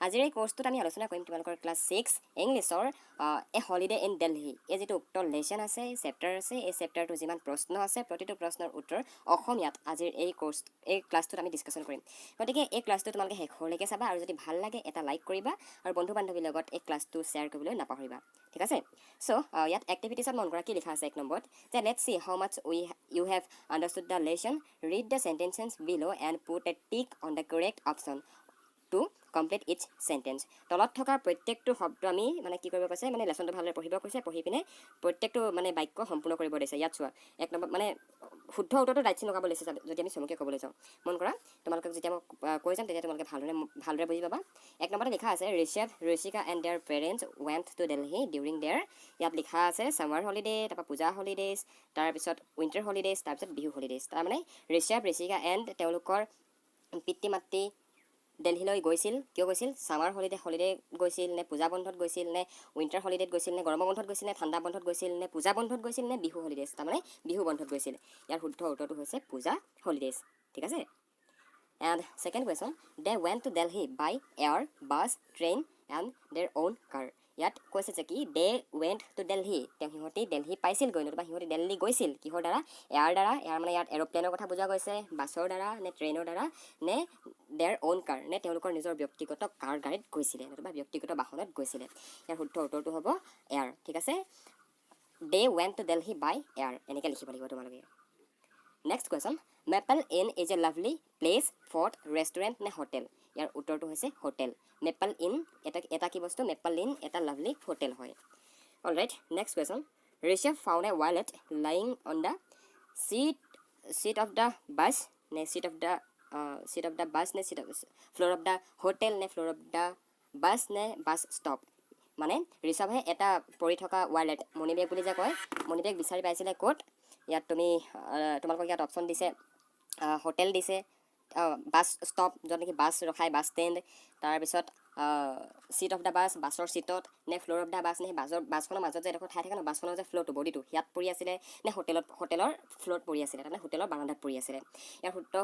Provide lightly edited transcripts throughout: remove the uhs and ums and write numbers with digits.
আজিৰ এই কোৰ্সটোত আমি আলোচনা কৰিম তোমালোকৰ ক্লাছ 6 ইংলিছৰ এ হলিডে ইন দিল্লী এই যেটো উক্ত লেসন আছে চেপ্টাৰ আছে এই চেপ্টাৰটো যিমান প্ৰশ্ন আছে প্ৰতিটো প্ৰশ্নৰ উত্তৰ অসমীয়াত আজিৰ এই ক্লাছটোত আমি ডিসকাশন কৰিম গতিকে এই ক্লাছটো তোমালোকে শেষলৈকে চাবা আৰু যদি ভাল লাগে এটা লাইক কৰিবা আৰু বন্ধু বান্ধৱীৰ লগত এই ক্লাছটো শেয়াৰ কৰিবলৈ নাপাহৰিবা ঠিক আছে সো ইয়াত এক্টিভিটিছত মন কৰা কি লিখা আছে এক নম্বৰত যে let's see how mass you have understood the lesson read the sentences below and put a tick on the correct option to complete each sentence তলত থকা প্ৰত্যেকটো শব্দ আমি মানে কি কৰিব কৈছে মানে লেসনটো ভালদৰে পঢ়িব কৈছে পঢ়ি পিনে প্ৰত্যেকটো মানে বাক্য সম্পূৰ্ণ কৰিব দিছে ইয়াত চোৱা এক নম্বৰ মানে শুদ্ধ উত্তৰটো ৰাইট চিন লগাব লৈছে যদি আমি চমুকৈ ক'বলৈ যাওঁ মন কৰা তোমালোকক যেতিয়া মই কৈ যাম তেতিয়া তোমালোকে ভালদৰে বুজি পাবা এক নম্বৰতে লিখা আছে Rishabh Rishika and their parents went to Delhi during their ইয়াত লিখা আছে ছামাৰ হলিডে তাৰপৰা পূজা হলিডেজ তাৰপিছত উইণ্টাৰ হলিডেজ তাৰপিছত বিহু হলিডেজ তাৰমানে ঋষভ ঋষিকা এণ্ড তেওঁলোকৰ পিতৃ মাতৃ দিল্লীলৈ গৈছিল কিয় গৈছিল সামাৰ হলিডে গৈছিল নে পূজা বন্ধত গৈছিল নে উইণ্টাৰ হলিডেত গৈছিল নে গৰম বন্ধত গৈছিল নে ঠাণ্ডা বন্ধত গৈছিল নে পূজা বন্ধত গৈছিল নে বিহু হলিডেজ তাৰমানে বিহু বন্ধত গৈছিল ইয়াৰ শুদ্ধ উত্তৰটো হৈছে পূজা হলিডেজ ঠিক আছে and second question they went to Delhi by air bus train and their own car ইয়াত কৈছে যে কি দে ৱেণ্ট টু দিল্লী সিহঁতি দিল্লী পাইছিলগৈ নতুবা সিহঁতি দিল্লী গৈছিল কিহৰ দ্বাৰা এয়াৰ মানে ইয়াত এৰোপ্লেনৰ কথা বুজা গৈছে বাছৰ দ্বাৰা নে ট্ৰেইনৰ দ্বাৰা নে দেয়াৰ অ'ন কাৰ নে তেওঁলোকৰ নিজৰ ব্যক্তিগত কাৰ গাড়ীত গৈছিলে নতুবা ব্যক্তিগত বাহনত গৈছিলে ইয়াৰ শুদ্ধ উত্তৰটো হ'ব এয়াৰ ঠিক আছে they went to Delhi by air এনেকৈ লিখিব লাগিব তোমালোকে next question Maple Inn is a lovely place fort restaurant নে হোটেল ইয়াৰ উত্তৰটো হৈছে হোটেল মেপল ইন এটা কি বস্তু মেপল ইন এটা লাভলি হোটেল হয় alright next question Rishabh found a wallet lying on the seat of the bus নে seat of the bus নে floor of the hotel নে floor of the bus নে bus stop মানে ঋষভে এটা পৰি থকা ৱালেট মণিবেগ বুলি যে কয় মণিবেগ বিচাৰি পাইছিলে ক'ত ইয়াত তোমালোকক ইয়াত অপশ্যন দিছে হোটেল দিছে বাছ ষ্টপ য'ত নেকি বাছ ৰখায় বাছ ষ্টেণ্ড তাৰপিছত চিট অফ দ্য বাছৰ চিটত নে ফ্ল'ৰ অফ দ্য বাছ নে বাছখনৰ মাজত যে এডোখৰ ঠাই থাকে ন বাছখনৰ যে ফ্ল'ৰটো বডিটো ইয়াত পৰি আছিলে নে হোটেলৰ ফ্ল'ৰত পৰি আছিলে তাৰমানে হোটেলৰ বাৰান্দাত পৰি আছিলে ইয়াৰ শুদ্ধ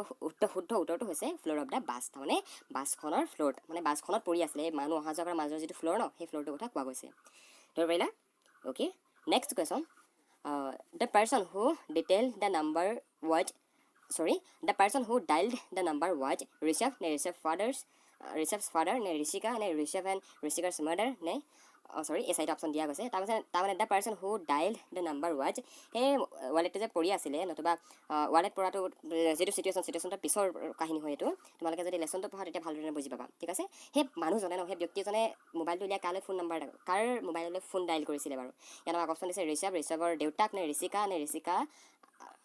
উত্তৰটো হৈছে ফ্ল'ৰ অফ দ্য বাছ তাৰমানে বাছখনৰ ফ্ল'ৰত মানে বাছখনত পৰি আছিলে এই মানুহ অহা যোৱা কৰাৰ মাজৰ যিটো ফ্ল'ৰ ন সেই ফ্ল'ৰটোৰ কথা কোৱা গৈছে ধৰিব পাৰিলা okay next question the person who dialed the number was Rishabh ne Rishabh's father ne Rishika ne Rishabh and Rishika's mother ne এই চাৰিটা অপশ্যন দিয়া গৈছে তাৰমানে the person who dial the number was সেই ৱালেটটো যে পৰি আছিলে নতুবা ৱালেট পৰাটো যিটো চিটুৱেশ্যনটো পিছৰ কাহিনী হয় এইটো তোমালোকে যদি লেচনটো পঢ়া তেতিয়া ভালদৰে বুজি পাবা ঠিক আছে সেই মানুহজনে ন সেই ব্যক্তিজনে মোবাইলটো উলিয়াই কাৰ মোবাইললৈ ফোন ডাইল কৰিছিলে বাৰু ইয়াত আমাক অপশ্যন দিছে ঋষভৰ দেউতাক নে ঋষিকা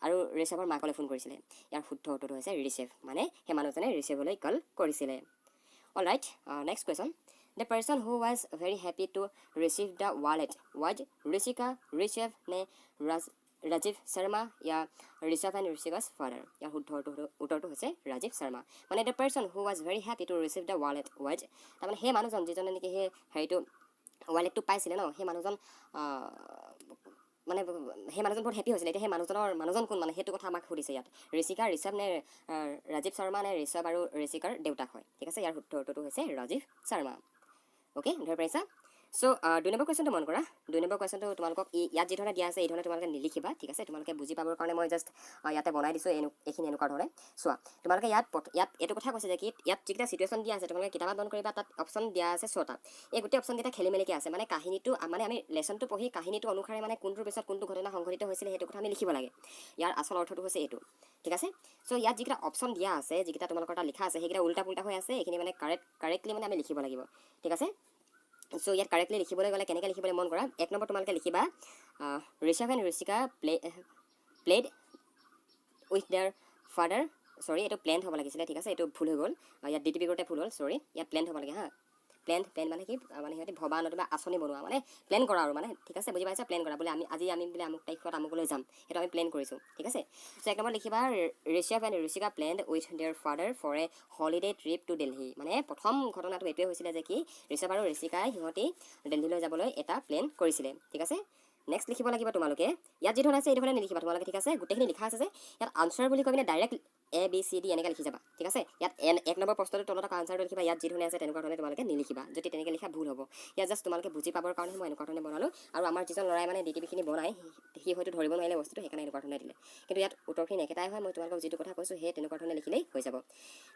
আৰু ঋষভৰ মাকলৈ ফোন কৰিছিলে ইয়াৰ শুদ্ধ উত্তৰটো হৈছে ঋষভ মানে সেই মানুহজনে ঋষভলৈ কল কৰিছিলে alright next question The person who was very happy to receive the wallet was Rishika, Rishabh ne Rajiv Sharma ya Rishabh and Rishika's father. ইয়াৰ শুদ্ধ উত্তৰটো হৈছে ৰাজীৱ শৰ্মা মানে the person who was very happy to receive the wallet was তাৰমানে সেই মানুহজন যিজনে নেকি সেই হেৰিটো ৱালেটটো পাইছিলে ন সেই মানুহজন মানে সেই মানুহজন বহুত হেপী হৈছিলে এতিয়া সেই মানুহজন কোন মানে সেইটো কথা আমাক সুধিছে ইয়াত ঋষভ নে ৰাজীৱ শৰ্মা নে ঋষভ আৰু ঋষিকাৰ দেউতাক হয় ঠিক আছে ইয়াৰ শুদ্ধ উত্তৰটো হৈছে ৰাজীৱ শৰ্মা অ'কে ধৰি পাৰিছা চ' 2 নম্বৰ কুৱেশ্যনটো মন কৰা 2 নম্বৰ কুৱেশ্যনটো তোমালোকক ইয়াত যিধৰণে দিয়া আছে এইধৰণে তোমালোকে নিলিখিবা ঠিক আছে তোমালোকে বুজি পাবৰ কাৰণে মই জাষ্ট ইয়াতে বনাই দিছোঁ এইখিনি এনেকুৱা ধৰণে চোৱা তোমালোকে ইয়াত এইটো কথা কৈছে যে কি ইয়াত যিকেইটা চিটুৱেশ্যন দিয়া আছে তোমালোকে কিতাপত মন কৰিবা তাত অপশ্যন দিয়া আছে 6টা এই গোটেই অপশ্যনকেইটা খেলি মেলিকৈ আছে মানে কাহিনীটো মানে আমি লেচনটো পঢ়ি কাহিনীটো অনুসাৰে মানে কোনটোৰ পিছত কোনটো ঘটনা সংঘটিত হৈছিলে সেইটো কথা আমি লিখিব লাগে ইয়াৰ আচল অৰ্থটো হৈছে এইটো ঠিক আছে চ' ইয়াত যিকেইটা অপশ্যন দিয়া আছে যিকেইটা তোমালোকৰ তাত লিখা আছে সেইকেইটা উল্টা পুল্টা হৈ আছে এইখিনি মানে কাৰেক্টলি মানে আমি লিখিব লাগিব ঠিক আছে চ' ইয়াত কাৰেক্টলি লিখিবলৈ গ'লে কেনেকৈ লিখিবলৈ মন কৰা এক নম্বৰ তোমালোকে লিখিবা Rishabh and Rishika played with their father এইটো প্লেণ্ট হ'ব লাগিছিলে ঠিক আছে এইটো ভুল হৈ গ'ল ইয়াত ডিটিপি কৰোঁতে ভুল হ'ল ইয়াত প্লেণ্ট হ'ব লাগে হা প্লেন মানে কি মানে সিহঁতে ভবা নতুবা আঁচনি বনোৱা মানে প্লেন কৰা আৰু মানে ঠিক আছে বুজি পাইছা প্লেন কৰা বোলে আজি আমি বোলে আমুক তাৰিখত আমুকলৈ যাম সেইটো আমি প্লেন কৰিছোঁ ঠিক আছে চ' এক নম্বৰ লিখিবা Rishabh and Rishika planned with their father for a holiday trip to Delhi মানে প্ৰথম ঘটনাটো এইটোৱে হৈছিলে যে কি ঋষভ আৰু ঋষিকাই সিহঁতি দিল্লীলৈ যাবলৈ এটা প্লেন কৰিছিলে ঠিক আছে নেক্সট লিখিব লাগিব তোমালোকে ইয়াত যিটো আছে এইটো নিলিখিবা তোমালোকে ঠিক আছে গোটেইখিনি লিখা আছে যে ইয়াত আনচাৰ বুলি কৈ পিনে ডাইৰেক্ট ABCD এনেকৈ লিখি যাবা ঠিক আছে ইয়াত এক নম্বৰ প্ৰশ্নটো তলত আনচাৰটো লিখিবা ইয়াত যি ধৰণে আছে তেনেকুৱা ধৰণে তোমালোকে নিলিখিবা যদি তেনেকৈ লিখা ভুল হ'ব ইয়াত জাষ্ট তোমালোকে বুজি পাবৰ কাৰণে মই এনেকুৱা ধৰণে বনালোঁ আৰু আমাৰ যিজন ল'ৰাই মানে DTP-খিনি বনাই সি হয়তো ধৰিব নোৱাৰিলে বস্তুটো সেইকাৰণে এনেকুৱা ধৰণে দিলে কিন্তু ইয়াত উত্তৰখিনি একেটাই হয় মই তোমালোকক যিটো কথা কৈছোঁ সেই তেনেকুৱা ধৰণে লিখিলেই হৈ যাব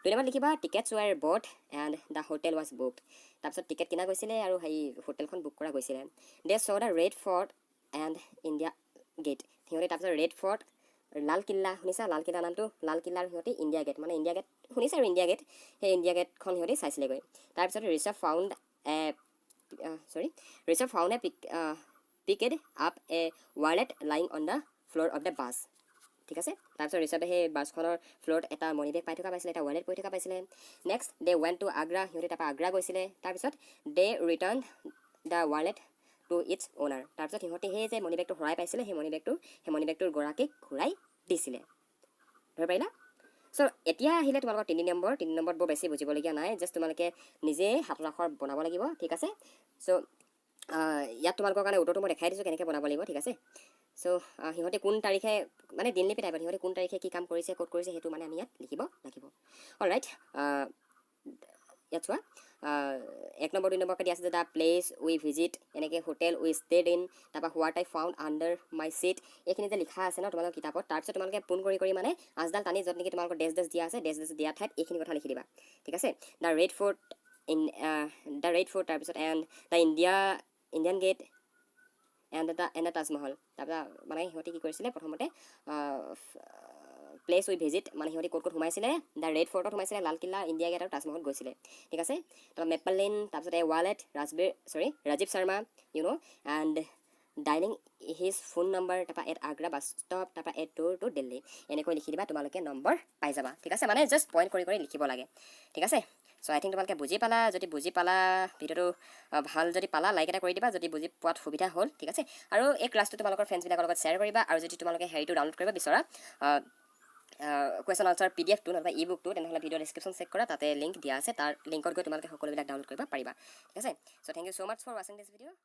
2 নম্বৰ লিখিবা tickets were bought and the hotel was booked তাৰপিছত টিকেট কিনা গৈছিলে আৰু সেই হোটেলখন বুক কৰা গৈছিলে they saw the red fort and India gate সিহঁতে তাৰপিছত ৰেড ফৰ্ট লাল কিল্লা শুনিছা লাল কিল্লা নামটো লাল কিল্লাৰ সিহঁতি ইণ্ডিয়া গেট মানে ইণ্ডিয়া গেট শুনিছা আৰু ইণ্ডিয়া গেট সেই ইণ্ডিয়া গেটখন সিহঁতি চাইছিলেগৈ তাৰপিছত reserve found a picked up a wallet lying on the floor of the bus ঠিক আছে তাৰপিছত ৰিচাৰ্ভে সেই বাছখনৰ ফ্ল'ৰত এটা মনি বেগ পাই থকা পাইছিলে এটা ৱালেট পৰি থকা পাইছিলে next they went to Agra সিহঁতে তাৰপৰা আগ্ৰা গৈছিলে তাৰপিছত they return the wallet to its owner তাৰপিছত সিহঁতে সেই যে মনি বেগটো হেৰাই পাইছিলে সেই মনি বেগটোৰ গৰাকীক ঘূৰাই দিছিলে ধৰিব পাৰিলা চ' এতিয়া আহিলে তোমালোকৰ 3 নম্বৰত বৰ বেছি বুজিবলগীয়া নাই জাষ্ট তোমালোকে নিজে হাতৰ আখৰ বনাব লাগিব ঠিক আছে চ' ইয়াত তোমালোকৰ কাৰণে উত্তৰটো মই দেখাই দিছোঁ কেনেকৈ বনাব লাগিব ঠিক আছে চ' সিহঁতে কোন তাৰিখে মানে দিনলিপি টাইপত সিহঁতে কোন তাৰিখে কি কাম কৰিছে ক'ত কৰিছে সেইটো মানে আমি ইয়াত লিখিব লাগিব অলৰাইট ইয়াত চোৱা 1 নম্বৰ 2 নম্বৰকৈ দিয়া আছে যে দ্য প্লেচ উই ভিজিট এনেকৈ হোটেল উই ষ্টেড ইন তাৰপৰা what I found under my seat এইখিনি যে লিখা আছে ন তোমালোকৰ কিতাপত তাৰপিছত তোমালোকে পোন কৰি মানে আজডাল টানি য'ত নেকি তোমালোকৰ ডেছ দিয়া আছে ডেছ দিয়া ঠাইত এইখিনি কথা লিখি দিবা ঠিক আছে দ্য ৰেড ফৰ্ট তাৰপিছত and the Indian Gate and the Taj Mahal তাৰপৰা মানে সিহঁতে কি কৰিছিলে প্ৰথমতে প্লেচ উই ভিজিট মানে সিহঁতে ক'ত সোমাইছিলে দ্য ৰেড ফৰ্টত সোমাইছিলে লাল কিল্লা ইণ্ডিয়া গেট আৰু তাজমহলত গৈছিলে ঠিক আছে তাৰপৰা মেপল লেন তাৰপিছত a wallet Rajiv Sharma and dining his phone number তাৰপৰা এট আগ্ৰা বাছ ষ্টপ তাৰপৰা এট টুৰ টু দিল্লী এনেকৈ লিখি দিবা তোমালোকে নম্বৰ পাই যাবা ঠিক আছে মানে জাষ্ট পইণ্ট কৰি লিখিব লাগে ঠিক আছে চ' আই থিংক তোমালোকে বুজি পালা যদি বুজি পালা ভিডিঅ'টো ভাল যদি পালা লাইক এটা কৰি দিবা যদি বুজি পোৱাত সুবিধা হ'ল ঠিক আছে আৰু এই ক্লাছটো তোমালোকৰ ফ্ৰেণ্ডছবিলাকৰ লগত শ্বেয়াৰ কৰিবা আৰু যদি তোমালোকে হেৰিটো ডাউনলোড কৰিব বিচৰা কুৱেশ্যন আনচাৰ PDF নহ'লে ই-বুকটো তেনেহ'লে ভিডিঅ' ডেছক্ৰিপশ্যন চেক কৰা তাতে লিংক দিয়া আছে তাৰ লিংকত গৈ তোমালোকে সকলোবিলাক ডাউনলোড কৰিব পাৰিবা ঠিক আছে so' thank you so' much for ৱাচিং দিছ ভিডিঅ'